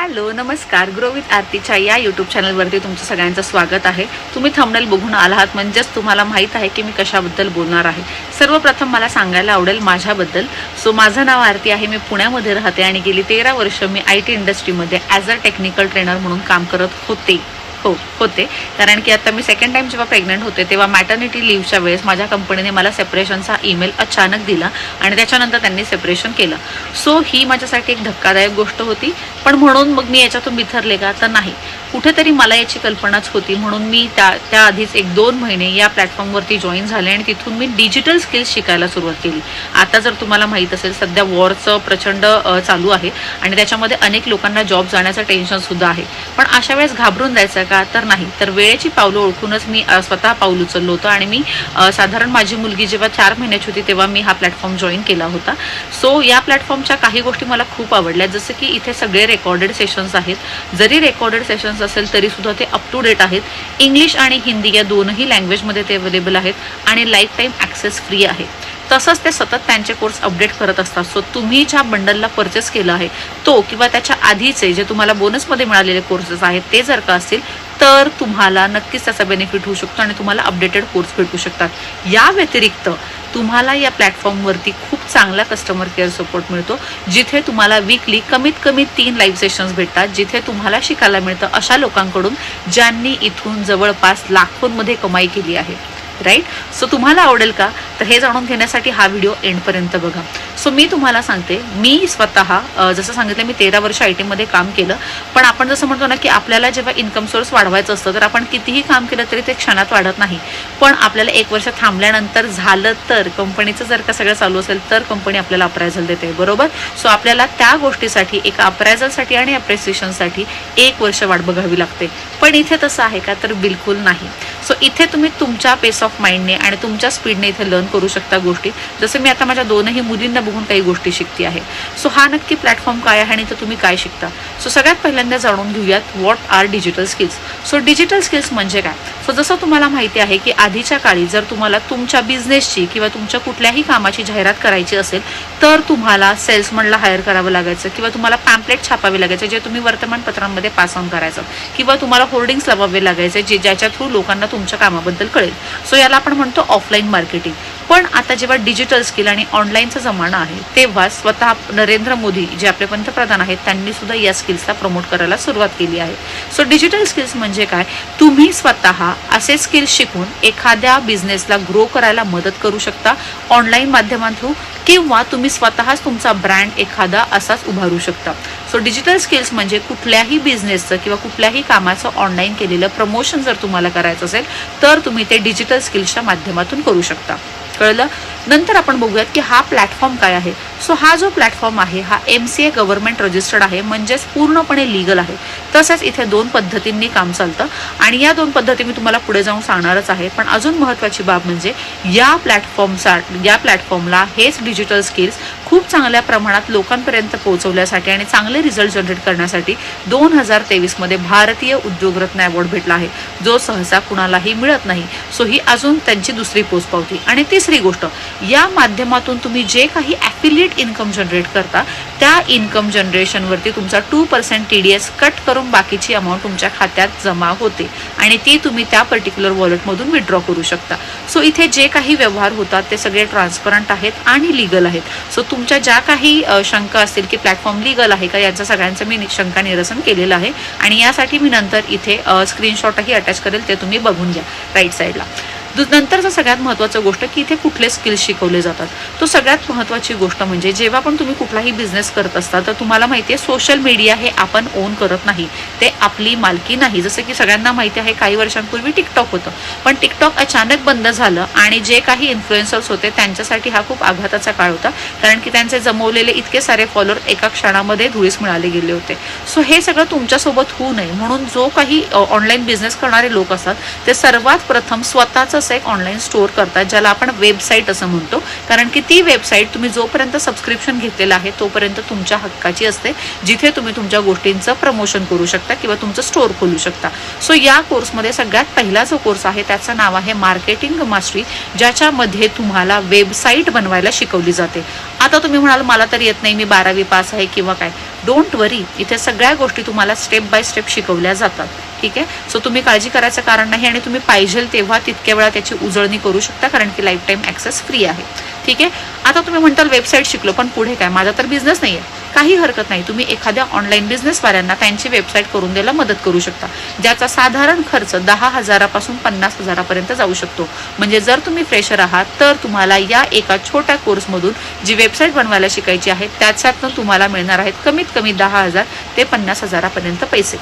Hello नमस्कार, grow with आरतीच्या या YouTube चॅनलवरती तुमचं सगळ्यांचं स्वागत आहे. तुम्ही थंबनेल बघून आलात म्हणजेच तुम्हाला माहीत आहे की मी कशाबद्दल बोलणार आहे. सर्वप्रथम मला सांगायला आवडेल माझ्याबद्दल. माझं नाव आरती आहे, मी पुण्यामध्ये राहते आणि गेली 13 वर्ष मी IT इंडस्ट्रीमध्ये ॲज अ टेक्निकल ट्रेनर म्हणून काम करत होते. कारण की आता मी सेकंड टाइम जेव्हा प्रेग्नंट होते तेव्हा मॅटर्निटी लिव्हच्या वेळेस माझ्या कंपनीने मला सेपरेशनचा ईमेल अचानक दिला आणि त्याच्यानंतर त्यांनी सेपरेशन केलं. ही माझ्यासाठी एक धक्कादायक गोष्ट होती. पण म्हणून मग मी याच्यातून बिथरले का तर नाही, कुठेतरी मला याची कल्पनाच होती. म्हणून मी त्याआधीच 1-2 महिने या प्लॅटफॉर्मवरती जॉईन झाले आणि तिथून मी डिजिटल स्किल्स शिकायला सुरुवात केली. आता जर तुम्हाला माहीत असेल सध्या वॉरचं प्रचंड चालू आहे आणि त्याच्यामध्ये अनेक लोकांना जॉब जाण्याचं टेन्शनसुद्धा आहे. पण अशा वेळेस घाबरून जायचं का तर नाही, तर वेळेची पावलं ओळखूनच मी स्वतः पाऊल उचललं होतं आणि मी साधारण माझी मुलगी जेव्हा 4 महिन्याची होती तेव्हा मी हा प्लॅटफॉर्म जॉईन केला होता. या प्लॅटफॉर्मच्या काही गोष्टी मला खूप आवडल्या, जसं की इथे सगळे रेकॉर्डेड सेशन्स आहेत. जरी रेकॉर्डेड सेशन्स असेल तरी सुद्धा ते अप टू डेट आहेत. इंग्लिश आणि हिंदी या दोनही लँग्वेजमध्ये ते अवेलेबल आहेत आणि लाईफ टाईम ॲक्सेस फ्री आहे. तसंच ते सतत त्यांचे कोर्स अपडेट करत असतात. तुम्ही ज्या बंडलला परचेस केलं आहे तो किंवा त्याच्या आधीचे जे तुम्हाला बोनसमध्ये मिळालेले कोर्सेस आहेत ते जर का असतील तर तुम्हाला नक्कीच त्याचा बेनिफिट होऊ शकतो आणि तुम्हाला अपडेटेड कोर्स भेटू शकतात. या व्यतिरिक्त तुम्हाला या प्लॅटफॉर्मवरती खूप चांगला कस्टमर केअर सपोर्ट मिळतो, जिथे तुम्हाला वीकली कमीत कमी 3 लाईव्ह सेशन्स भेटतात, जिथे तुम्हाला शिकायला मिळतं अशा लोकांकडून ज्यांनी इथून जवळपास लाखोंमध्ये कमाई केली आहे. राईट. तुम्हाला आवडेल का? तर हे जाणून घेण्यासाठी हा व्हिडिओ एंडपर्यंत बघा. मी तुम्हाला सांगते, मी स्वतः जसं सांगितलं मी 13 वर्ष IT मध्ये काम केलं. पण आपण जसं म्हणतो ना की आपल्याला जेव्हा इन्कम सोर्स वाढवायचं असतं तर आपण कितीही काम केलं तरी ते क्षणात वाढत नाही. पण आपल्याला 1 वर्ष थांबल्यानंतर झालं तर कंपनीचं जर का सगळं चालू असेल तर कंपनी आपल्याला अप्रायझल देते, बरोबर. आपल्याला त्या गोष्टीसाठी एक अप्रायझलसाठी आणि अप्रिसिएशनसाठी 1 वर्ष वाट बघावी लागते. पण इथे तसं आहे का? तर बिलकुल नाही. इथे तुम्ही तुमच्या पेस ऑफ माइंडने आणि तुमच्या स्पीडने इथे लर्न करू शकता गोष्टी. जसं मी आता माझ्या 2ही मुलींना बघून काही गोष्टी शिकते आहे. हा नक्की प्लॅटफॉर्म काय आहे आणि इथं तुम्ही काय शिकता? सगळ्यात पहिल्यांदा जाणून घेऊयात what are digital skills. Digital skills म्हणजे काय? जसं तुम्हाला माहिती आहे की आधीच्या काळी जर तुम्हाला तुमच्या बिझनेसची किंवा तुमच्या कुठल्याही कामाची जाहिरात करायची असेल तर तुम्हाला सेल्समनला हायर करावं लागायचं किंवा तुम्हाला पॅम्पलेट छापावे लागायचे जे तुम्ही वर्तमानपत्रांमध्ये पास ऑन करायचं किंवा तुम्हाला होर्डिंग्स लावावे लागायचे ज्याच्या थ्रू लोकांना तुमच्या कामाबद्दल कळेल. याला आपण म्हणतो ऑफलाईन मार्केटिंग. पण आता जेव्हा डिजिटल स्किल आणि ऑनलाईनचा जमाना आहे तेव्हा स्वतः नरेंद्र मोदी जे आपले पंतप्रधान आहेत त्यांनी सुद्धा या स्किल्सला प्रमोट करायला सुरुवात केली आहे. डिजिटल स्किल्स म्हणजे काय? तुम्ही स्वतः असे स्किल्स शिकून एखाद्या बिझनेसला ग्रो करायला मदत करू शकता ऑनलाईन माध्यमांथ्रू किंवा तुम्ही स्वतःच तुमचा ब्रँड एखादा असाच उभारू शकता. डिजिटल स्किल्स म्हणजे कुठल्याही बिझनेसचं किंवा कुठल्याही कामाचं ऑनलाईन केलेलं प्रमोशन जर तुम्हाला करायचं असेल तर तुम्ही ते डिजिटल स्किल्सच्या माध्यमातून करू शकता. कळलं? नंतर आपण बघूयात की हा प्लॅटफॉर्म काय आहे. हा जो प्लॅटफॉर्म आहे हा MCA गव्हर्नमेंट रजिस्टर्ड आहे, म्हणजेच पूर्णपणे लिगल आहे. तसंच इथे 2 पद्धतींनी काम चालतं आणि या 2 पद्धती मी तुम्हाला पुढे जाऊन सांगणारच आहे. पण अजून महत्त्वाची बाब म्हणजे या प्लॅटफॉर्मला हेच डिजिटल स्किल्स खूप चांगल्या प्रमाणात लोकांपर्यंत पोहोचवण्यासाठी आणि चांगले रिझल्ट जनरेट करण्यासाठी 2023 मध्ये भारतीय उद्योगरत्न अवॉर्ड भेटला आहे, जो सहसा कुणालाही मिळत नाही. ही अजून त्यांची दुसरी पोचपावती. आणि तिसरी गोष्ट, या माध्यमातून तुम्ही जे काही ॲफिलिएट इन्कम जनरेट करता त्या इन्कम जनरेशनवरती तुमचा 2% TDS कट करून बाकीची अमाऊंट तुमच्या खात्यात जमा होते आणि ती तुम्ही त्या पर्टिक्युलर वॉलेटमधून विड्रॉ करू शकता. इथे जे काही व्यवहार होतात ते सगळे ट्रान्सपरंट आहेत आणि लिगल आहेत. तुमच्या ज्या काही शंका असतील की प्लॅटफॉर्म लिगल आहे का, यांचं सगळ्यांचं मी शंका निरसन केलेलं आहे आणि यासाठी मी नंतर इथे स्क्रीनशॉटही अटॅच करेल, ते तुम्ही बघून घ्या राईट साईडला. नंतरचं सगळ्यात महत्त्वाचं गोष्ट की इथे कुठले स्किल्स शिकवले जातात. सगळ्यात महत्त्वाची गोष्ट म्हणजे जेव्हा पण तुम्ही कुठलाही बिझनेस करत असता तर तुम्हाला माहिती आहे सोशल मीडिया हे आपण ओन करत नाही, ते आपली मालकी नाही. जसं की सगळ्यांना माहिती आहे काही वर्षांपूर्वी टिकटॉक होतं, पण टिकटॉक अचानक बंद झालं आणि जे काही इन्फ्लुएन्सर्स होते त्यांच्यासाठी हा खूप आघाताचा काळ होता, कारण की त्यांचे जमवलेले इतके सारे फॉलोअर एका क्षणामध्ये धुळीस मिळाले गेले होते. हे सगळं तुमच्यासोबत होऊ नये म्हणून जो काही ऑनलाईन बिझनेस करणारे लोक असतात ते सर्वात प्रथम स्वतःचं एक ऑनलाईन स्टोअर करतात, ज्याला आपण वेबसाईट असं म्हणतो. कारण की ती वेबसाईट तुम्ही जोपर्यंत सबस्क्रिप्शन घेतलेलं आहे तोपर्यंत तुमच्या हक्काची असते, जिथे तुम्ही तुमच्या गोष्टींचं प्रमोशन करू शकता किंवा तुमचं स्टोअर खोलू शकता. या कोर्समध्ये सगळ्यात पहिला जो कोर्स आहे त्याचं नाव आहे मार्केटिंग मास्टरी, ज्याच्यामध्ये तुम्हाला वेबसाईट बनवायला शिकवली जाते. आता तुम्ही म्हणाल मला तर येत नाही, मी 12वी पास आहे किंवा काय. डोंट वरी, इथे सगळ्या गोष्टी तुम्हाला स्टेप बाय स्टेप शिकवल्या जातात. ठीक आहे. सो तुम्ही काळजी करायचं कारण नाही आणि तुम्ही पाहिजे तेव्हा तितक्या वेळा त्याची उजळणी करू शकता कारण की लाईफ टाईम ॲक्सेस फ्री आहे. ठीक आहे. आता तुम्ही म्हणताल वेबसाईट शिकलो पण पुढे काय, माझा तर बिझनेस नाही आहे. काही हरकत नाही, तुम्ही एखाद्या ऑनलाईन बिझनेसवाल्यांना त्यांची वेबसाईट करून द्यायला मदत करू शकता, ज्याचा साधारण खर्च 10,000 पासून 50,000 पर्यंत जाऊ शकतो. म्हणजे जर तुम्ही फ्रेशर आहात तर तुम्हाला या एका छोट्या कोर्समधून जी वेबसाईट बनवायला शिकायची आहे त्याच्यातनं तुम्हाला मिळणार आहेत कमीत कमी 10,000 ते 50,000 पर्यंत पैसे.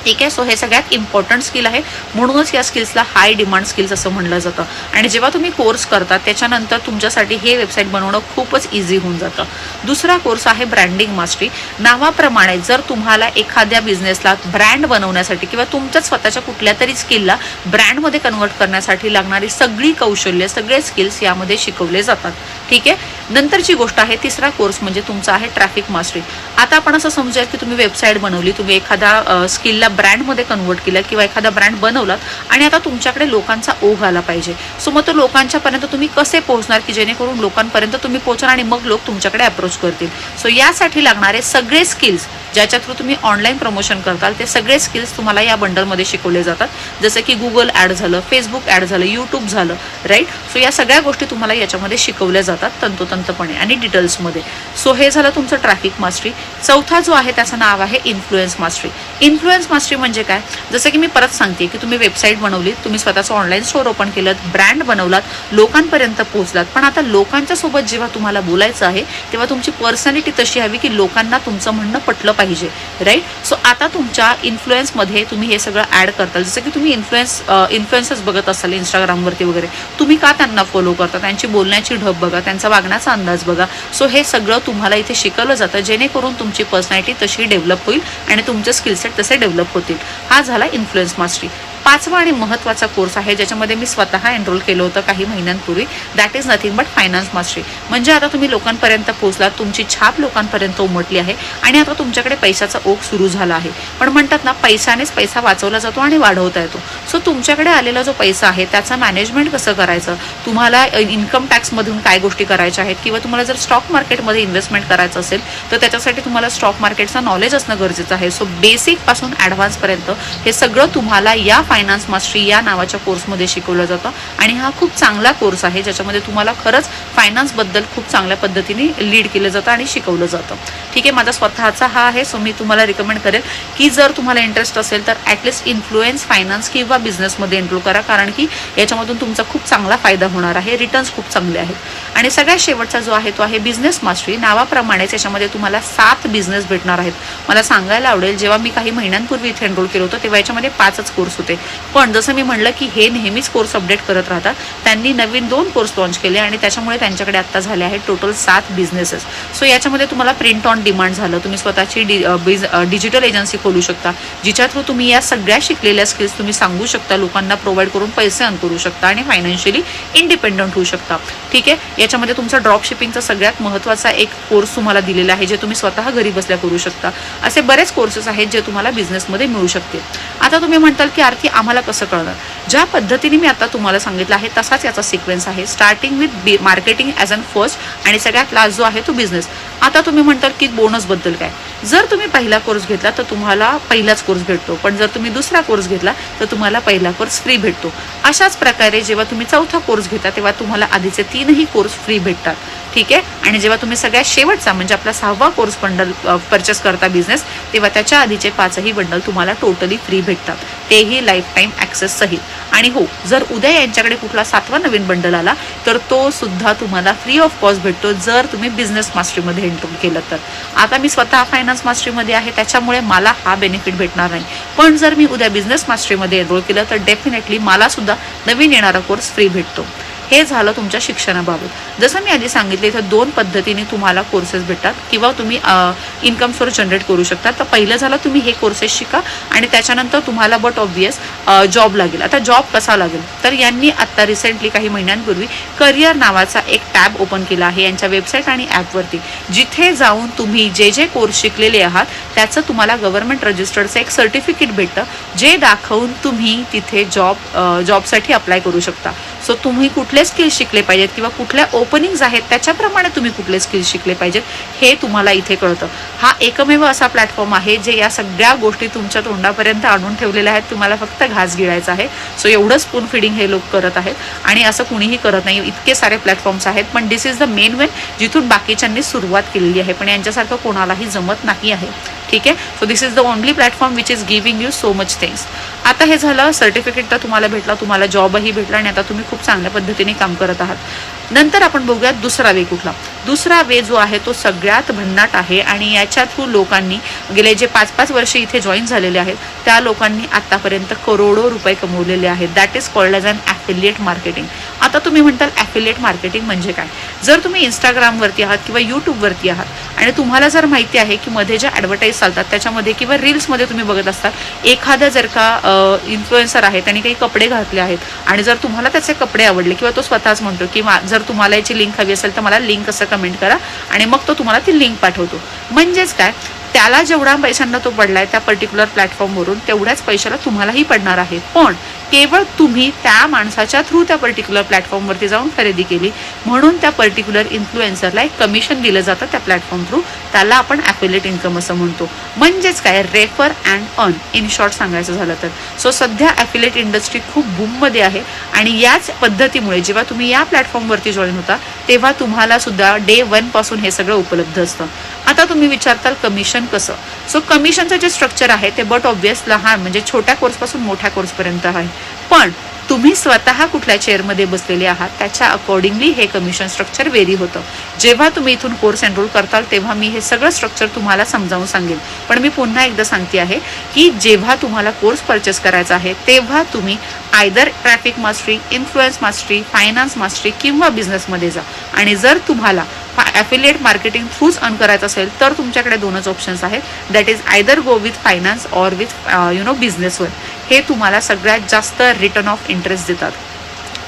ठीक आहे. सो हे सगळ्यात इम्पॉर्टंट स्किल आहे, म्हणूनच या स्किल्सला हाय डिमांड स्किल्स असं म्हणलं जातं. आणि जेव्हा तुम्ही कोर्स करता त्याच्यानंतर तुमच्यासाठी हे वेबसाईट बनवणं खूपच इझी होऊन जातं. दुसरा कोर्स आहे ब्रँडिंग मास्टरी. नावाप्रमाणे जर तुम्हाला एखाद्या बिझनेसला ब्रँड बनवण्यासाठी किंवा तुमच्या स्वतःच्या कुठल्या तरी स्किलला ब्रँडमध्ये कन्वर्ट करण्यासाठी लागणारी सगळी कौशल्य, सगळे स्किल्स यामध्ये शिकवले जातात. ठीक आहे. नंतरची गोष्ट आहे तिसरा कोर्स म्हणजे तुमचा आहे ट्रॅफिक मास्टरी. आता आपण असं समजूया की तुम्ही वेबसाईट बनवली, तुम्ही एखाद्या स्किलला ब्रँडमध्ये कन्वर्ट केलं किंवा एखादा ब्रँड बनवलात आणि आता तुमच्याकडे लोकांचा ओघ आला पाहिजे. सो मग तो लोकांच्यापर्यंत तुम्ही कसे पोहोचणार की जेणेकरून लोकांपर्यंत तुम्ही पोहोचणार आणि मग लोक तुमच्याकडे अप्रोच करतील. सो यासाठी लागणारे सगळे स्किल्स ज्याच्या थ्रू तुम्ही ऑनलाईन प्रमोशन करताल ते सगळे स्किल्स तुम्हाला या बंडलमध्ये शिकवले जातात. जसं की गुगल ॲड झालं, फेसबुक ॲड झालं, यूट्यूब झालं, राईट. सो या सगळ्या गोष्टी तुम्हाला याच्यामध्ये शिकवल्या जातात तंतोतंतपणे आणि डिटेल्समध्ये. सो हे झालं तुमचं ट्रॅफिक मास्टरी. चौथा जो आहे त्याचं नाव आहे इन्फ्लुएन्स मास्टरी. इन्फ्लुएन्स मास्टरी म्हणजे काय, जसं की मी परत सांगते की तुम्ही वेबसाईट बनवली, तुम्ही स्वतःचं ऑनलाईन स्टोअर ओपन केलं, ब्रँड बनवलात, लोकांपर्यंत पोहोचलात, पण आता लोकांच्या सोबत जेव्हा तुम्हाला बोलायचं आहे तेव्हा तुमची पर्सनॅलिटी तशी हवी की लोकांना तुमचं म्हणणं पटलं पाहिजे, राईट. सो आता तुमच्या इन्फ्लुएन्समध्ये तुम्ही हे सगळं ॲड करताल. जसं की तुम्ही इन्फ्लुएन्सर्स बघत असाल इंस्टाग्रामवरती वगैरे, तुम्ही का त्यांना फॉलो करता, त्यांची बोलण्याची ढब बघा, त्यांचा वागण्याचा अंदाज बघा. सो हे सगळं तुम्हाला इथे शिकवलं जातं जेणेकरून तुमची पर्सनॅलिटी तशी डेव्हलप होईल आणि तुमचे स्किलसेट तसे डेव्हलप होतील. हा झाला इन्फ्लुएन्स मास्टरी. पाचवा आणि महत्त्वाचा कोर्स आहे ज्याच्यामध्ये मी स्वतः एनरोल केलं होतं काही महिन्यांपूर्वी. That is nothing but finance mastery. म्हणजे आता तुम्ही लोकांपर्यंत पोहोचलात, तुमची छाप लोकांपर्यंत उमटली आहे आणि आता तुमच्याकडे पैशाचा ओघ सुरू झाला आहे. पण म्हणतात ना, पैशानेच पैसा वाचवला जातो आणि वाढवता येतो. सो तुमच्याकडे आलेला जो पैसा आहे त्याचं मॅनेजमेंट कसं करायचं, तुम्हाला इन्कम टॅक्समधून काय गोष्टी करायच्या आहेत किंवा तुम्हाला जर स्टॉक मार्केटमध्ये इन्व्हेस्टमेंट करायचं असेल तर त्याच्यासाठी तुम्हाला स्टॉक मार्केटचं नॉलेज असणं गरजेचं आहे. सो बेसिकपासून ॲडव्हान्सपर्यंत हे सगळं तुम्हाला या फायनान्स मास्टरी या नावाच्या कोर्समध्ये शिकवलं जातं आणि हा खूप चांगला कोर्स आहे ज्याच्यामध्ये तुम्हाला खरंच फायनान्सबद्दल खूप चांगल्या पद्धतीने लीड केलं जातं आणि शिकवलं जातं. ठीक आहे. माझा स्वतःचा हा आहे. सो मी तुम्हाला रिकमेंड करेल की जर तुम्हाला इंटरेस्ट असेल तर ॲटलिस्ट इन्फ्लुएन्स, फायनान्स किंवा बिझनेसमध्ये एनरोल करा, कारण की याच्यामधून तुमचा खूप चांगला फायदा होणार आहे. रिटर्न्स खूप चांगले आहेत. आणि सगळ्यात शेवटचा जो आहे तो आहे बिझनेस मास्टरी. नावाप्रमाणेच याच्यामध्ये तुम्हाला 7 बिझनेस भेटणार आहेत. मला सांगायला आवडेल, जेव्हा मी काही महिन्यांपूर्वी इथे एनरोल केलं होतं तेव्हा याच्यामध्ये 5च कोर्स होते. पण जसं मी म्हणलं की हे नेहमीच कोर्स अपडेट करत राहतात, त्यांनी नवीन 2 कोर्स लॉन्च केले आणि त्याच्यामुळे त्यांच्याकडे आता झाले आहेत टोटल 7 बिझनेसेस. सो याच्यामध्ये तुम्हाला प्रिंट ऑन डिमांड झालं, तुम्ही स्वतःची डिजिटल एजन्सी खोलू शकता जिच्या थ्रू तुम्ही या सगळ्या शिकलेल्या स्किल्स तुम्ही सांगू शकता, लोकांना प्रोव्हाइड करून पैसे अर्न करू शकता आणि फायनान्शियली इंडिपेंडंट होऊ शकता. ठीक आहे. याच्यामध्ये तुमचा ड्रॉप शिपिंगचा सगळ्यात महत्त्वाचा एक कोर्स तुम्हाला दिलेला आहे जे तुम्ही स्वतः घरी बसल्या करू शकता. असे बरेच कोर्सेस आहेत जे तुम्हाला बिझनेसमध्ये मिळू शकतील. आता तुम्ही म्हणताल की आरती आम्हाला कसं कळणार, ज्या पद्धतीने मी आता तुम्हाला सांगितलं आहे तसाच याचा सिक्वेन्स आहे. Starting with marketing as an first आणि सगळ्यात लास्ट जो आहे तो बिझनेस. आता तुम्ही म्हणताल की बोनसबद्दल काय, जर तुम्ही पहिला कोर्स घेतला तर तुम्हाला पहिलाच कोर्स भेटतो, पण जर तुम्ही दुसरा कोर्स घेतला तर तुम्हाला पहिला कोर्स फ्री भेटतो. अशाच प्रकारे जेव्हा तुम्ही चौथा कोर्स घेता तेव्हा तुम्हाला आधीचे 3ही कोर्स फ्री भेटतात. ठीक आहे. आणि जेव्हा तुम्ही सगळ्यात शेवटचा म्हणजे आपला 6वा कोर्स बंडल परचेस करता बिझनेस, तेव्हा त्याच्या आधीचे 5ही बंडल तुम्हाला टोटली फ्री भेटतात, तेही लाईफ टाईम ॲक्सेस सहित. आणि हो, जर उद्या यांच्याकडे कुठला 7वा नवीन बंडल आला तर तो सुद्धा तुम्हाला फ्री ऑफ कॉस्ट भेटतो जर तुम्ही बिझनेस मास्टरीमध्ये एनरोल केलं तर. आता मी स्वतः फायनान्स मास्टरीमध्ये आहे त्याच्यामुळे मला हा बेनिफिट भेटणार नाही, पण जर मी उद्या बिझनेस मास्टरीमध्ये एनरोल केलं तर डेफिनेटली मला सुद्धा नवीन येणारा कोर्स फ्री भेटतो. हे झालं तुमच्या शिक्षणाबाबत. जसं मी आधी सांगितलं इथं 2 पद्धतीने तुम्हाला कोर्सेस भेटतात किंवा तुम्ही इन्कम सोर्स जनरेट करू शकता. तर पहिलं झालं तुम्ही हे कोर्सेस शिका आणि त्याच्यानंतर तुम्हाला बट ऑब्वियस जॉब लागेल. आता जॉब कसा लागेल तर यांनी आत्ता रिसेंटली काही महिन्यांपूर्वी करिअर नावाचा एक टॅब ओपन केला आहे यांच्या वेबसाईट आणि ॲपवरती, जिथे जाऊन तुम्ही जे कोर्स शिकलेले आहात त्याचं तुम्हाला गव्हर्नमेंट रजिस्टर्डचं एक सर्टिफिकेट भेटतं जे दाखवून तुम्ही तिथे जॉबसाठी अप्लाय करू शकता. सो तुम्ही कुठले स्किल्स शिकले पाहिजेत किंवा कुठल्या ओपनिंग्स आहेत त्याच्याप्रमाणे तुम्ही कुठले स्किल्स शिकले पाहिजेत हे तुम्हाला इथे कळतं. हा एकमेव असा प्लॅटफॉर्म आहे जे या सगळ्या गोष्टी तुमच्या तोंडापर्यंत आणून ठेवलेल्या आहेत. तुम्हाला फक्त घास गिळायचा आहे. सो एवढं स्पून फिडिंग हे लोक करत आहेत आणि असं कुणीही करत नाही. इतके सारे प्लॅटफॉर्म्स आहेत पण दिस इज द मेन वे जिथून बाकीच्यांनी सुरुवात केलेली आहे, पण यांच्यासारखं कोणालाही जमत नाही आहे. ठीक आहे. So this is the only platform which is giving you so much things. आता हे झालं, सर्टिफिकेट तर तुम्हाला भेटला, तुम्हाला जॉबही भेटला आणि आता तुम्ही खूप चांगल्या पद्धतीने काम करत आहात. नंतर आपण बघूयात दुसरा वे कुठला. दुसरा वे जो आहे तो सगळ्यात भन्नाट आहे आणि याच्या थ्रू लोकांनी गेले जे 5-5 वर्ष इथे जॉईन झालेले आहेत त्या लोकांनी आतापर्यंत करोडो रुपये कमवलेले आहेत. That is called as an affiliate marketing. आता तुम्ही म्हणताल ॲफिलिएट मार्केटिंग म्हणजे काय? जर तुम्ही इंस्टाग्रामवरती आहात किंवा यूट्यूबवरती आहात आणि तुम्हाला जर माहिती आहे की मध्ये ज्या ॲडव्हर्टाईज चालतात त्याच्यामध्ये किंवा रील्समध्ये तुम्ही बघत असतात, एखादा जर का इन्फ्लुएन्सर आहे त्यांनी काही कपडे घातले आहेत आणि जर तुम्हाला त्याचे कपडे आवडले किंवा तो स्वतःच म्हणतो की जर तुम्हाला याची लिंक हवी असेल तर मला लिंक असं कमेंट करा आणि मग तो तुम्हाला ती लिंक पाठवतो. म्हणजेच काय, त्याला जेवढा पैशांना तो पडलाय त्या पर्टिक्युलर प्लॅटफॉर्मवरून तेवढ्याच पैशाला तुम्हालाही पडणार आहे. पण केवळ तुम्ही त्या माणसाच्या थ्रू त्या पर्टिक्युलर प्लॅटफॉर्मवरती जाऊन खरेदी केली म्हणून त्या पर्टिक्युलर इन्फ्लुएन्सरला एक कमिशन दिलं जातं त्या प्लॅटफॉर्म थ्रू. त्याला आपण ॲफिलिएट इन्कम असं म्हणतो. म्हणजेच काय, refer and earn in short सांगायचं झालं तर. सो सध्या ॲफिलिएट इंडस्ट्री खूप बूममध्ये आहे आणि याच पद्धतीमुळे जेव्हा तुम्ही या प्लॅटफॉर्मवरती जॉईन होता तेव्हा तुम्हाला सुद्धा डे 1 पासून हे सगळं उपलब्ध असतं. आता तुम्ही विचारताल कमिशन कसं? सो कमिशनचं जे स्ट्रक्चर आहे ते बट ऑब्वियस लहान म्हणजे छोट्या कोर्सपासून मोठ्या कोर्सपर्यंत आहे. पण तुम्ही स्वतः कुठल्या चेअरमध्ये बसलेले आहात त्याच्या अकॉर्डिंगली हे कमिशन स्ट्रक्चर वेरी होतं. जेव्हा तुम्ही इथून कोर्स एनरोल करताल तेव्हा मी हे सगळं स्ट्रक्चर तुम्हाला समजावून सांगेन. पण मी पुन्हा एकदा सांगते आहे की जेव्हा तुम्हाला कोर्स परचेस करायचा आहे तेव्हा तुम्ही either traffic mastery, influence mastery, finance mastery किंवा बिझनेसमध्ये जा. आणि जर तुम्हाला ॲफिलिएट मार्केटिंग थ्रूच अर्न करायचं असेल तर तुमच्याकडे 2च ऑप्शन्स आहेत. That is either go with finance or with बिझनेसवर. हे तुम्हाला सगळ्यात जास्त रिटर्न ऑफ इंटरेस्ट देतात.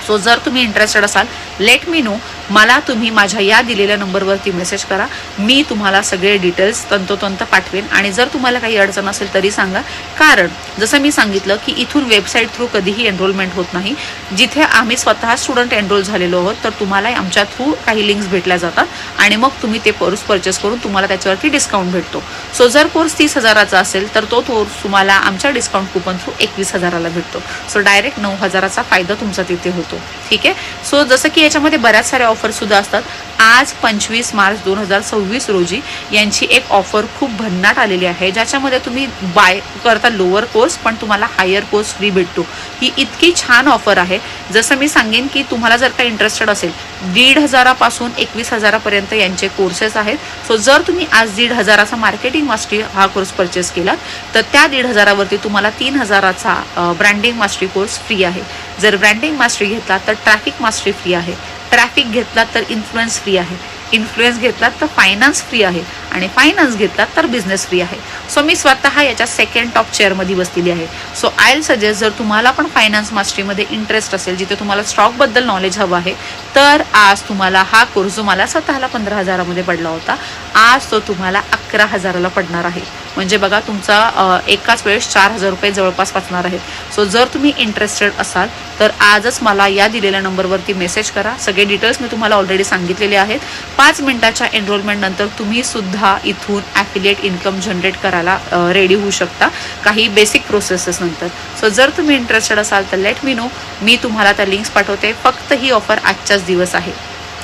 सो जर तुम्ही इंटरेस्टेड असाल, लेट मी नो. मला तुम्ही माझ्या या दिलेल्या नंबरवरती मेसेज करा. मी तुम्हाला सगळे डिटेल्स तंतोतंत पाठवेन आणि जर तुम्हाला काही अडचण असेल तरी सांगा. कारण जसं मी सांगितलं की इथून वेबसाईट थ्रू कधीही एनरोलमेंट होत नाही. जिथे आम्ही स्वतः स्टुडंट एनरोल झालेलो आहोत तर तुम्हाला आमच्या थ्रू काही लिंक्स भेटल्या जातात आणि मग तुम्ही ते कोर्स परचेस करून तुम्हाला त्याच्यावरती डिस्काउंट भेटतो. सो जर कोर्स 30,000चा असेल तर तो कोर्स तुम्हाला आमच्या डिस्काउंट कुपन थ्रू 21,000ला भेटतो. सो डायरेक्ट 9,000चा फायदा तुमचा तिथे होतो. ठीक आहे. सो जसं की याच्यामध्ये बऱ्याच साऱ्या ऑफर सुद्धा असतात. आज 25 मार्च 2026 रोजी यांची एक ऑफर खूप भन्नाट आलेली आहे ज्याच्यामध्ये तुम्ही बाय करता लोअर कोर्स पण तुम्हाला हायर कोर्स फ्री भेटतो. ही इतकी छान ऑफर आहे. जसं मी सांगेन की तुम्हाला जर का इंटरेस्टेड असेल 1,500 पासून 21,000 पर्यंत यांचे कोर्सेस आहेत. सो जर तुम्ही आज 1,500चा मार्केटिंग मास्टरी हा कोर्स परचेस केला तर त्या 1,500 वरती तुम्हाला 3,000चा ब्रँडिंग मास्टरी कोर्स फ्री आहे. जर ब्रँडिंग मास्टरी घेतला तर ट्रॅफिक मास्टरी फ्री आहे. ट्रॅफिक घेतला तर इन्फ्लुएन्स फ्री आहे. इन्फ्लुएन्स घेतलात तर फायनान्स फ्री आहे आणि फायनान्स घेतलात तर बिझनेस फ्री आहे. सो मी स्वतः याच्या सेकंड टॉप चेअरमध्ये बसलेली आहे. सो आय विल सजेस्ट जर तुम्हाला पण फायनान्स मास्टरीमध्ये इंटरेस्ट असेल, जिथे तुम्हाला स्टॉकबद्दल नॉलेज हवं आहे, तर आज तुम्हाला हा कोर्स जो मला स्वतःला 15,000मध्ये पडला होता आज तो तुम्हाला 11,000ला पडणार आहे. म्हणजे बघा तुमचा एकाच वेळेस 4,000 रुपये जवळपास वाचणार आहेत. सो जर तुम्ही इंटरेस्टेड असाल तर आजच मला या दिलेल्या नंबरवरती मेसेज करा. सगळे डिटेल्स मी तुम्हाला ऑलरेडी सांगितलेले आहेत. 5 मिनिटाच्या एनरोलमेंट नंतर तुम्ही सुद्धा इथून ॲफिलिएट इन्कम जनरेट करायला रेडी होऊ शकता काही बेसिक प्रोसेसेस नंतर. सो जर तुम्ही इंटरेस्टेड असाल तर लेट मी नो. मी तुम्हाला त्या लिंक्स पाठवते. फक्त ही ऑफर आजच्याच दिवस आहे.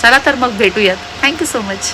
चला तर मग भेटूयात. Thank you so much.